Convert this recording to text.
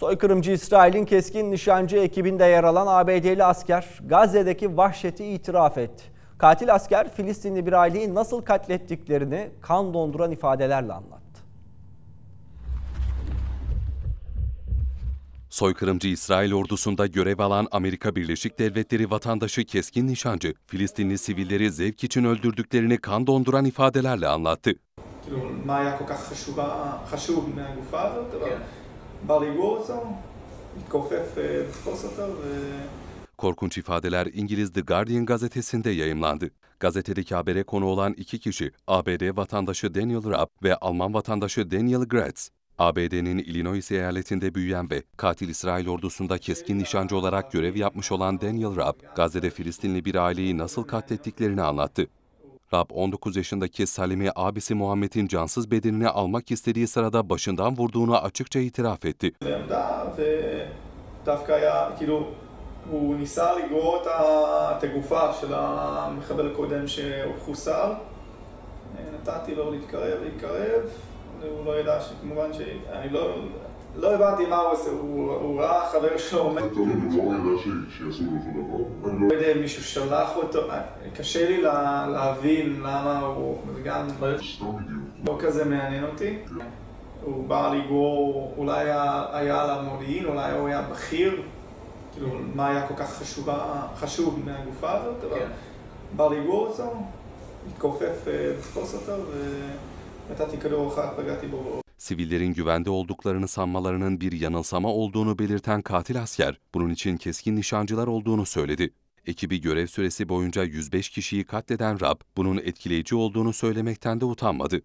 Soykırımcı İsrail'in keskin nişancı ekibinde yer alan ABD'li asker Gazze'deki vahşeti itiraf etti. Katil asker Filistinli bir aileyi nasıl katlettiklerini kan donduran ifadelerle anlattı. Soykırımcı İsrail ordusunda görev alan Amerika Birleşik Devletleri vatandaşı keskin nişancı, Filistinli sivilleri zevk için öldürdüklerini kan donduran ifadelerle anlattı. Korkunç ifadeler İngiliz The Guardian gazetesinde yayımlandı. Gazetedeki habere konu olan iki kişi, ABD vatandaşı Daniel Raab ve Alman vatandaşı Daniel Gretz. ABD'nin Illinois eyaletinde büyüyen ve katil İsrail ordusunda keskin nişancı olarak görev yapmış olan Daniel Raab, Gazze'de Filistinli bir aileyi nasıl katlettiklerini anlattı. Raab, 19 yaşındaki Salim'i abisi Muhammed'in cansız bedenini almak istediği sırada başından vurduğunu açıkça itiraf etti. הוא ניסה לגרור את הגופה של המחבל הקודם שחוסל. נתתי לו להתקרב, הוא לא ידע שכמובן שאני לא הבנתי מה הוא עושה, הוא ראה חבר שלו עומד. אתה לא ידע שיעשו לו אותו דבר? לא יודע אם מישהו שלח אותו, קשה לי להבין למה הוא, זה גם לא כזה מעניין אותי. הוא בא לגרור, אולי היה עליו מודיעין, אולי הוא היה בכיר. מה היה כל כך חשוב מהגופה הזאת, אבל בא לגור אותו, התכופף לתפוס אותו ונתתי כדור אחד, פגעתי בו. Sivillerin güvende olduklarını sanmalarının bir yanılsama olduğunu belirten katil asker, bunun için keskin nişancılar olduğunu söyledi. Ekibi görev süresi boyunca 105 kişiyi katleden Raab, bunun etkileyici olduğunu söylemekten de utanmadı.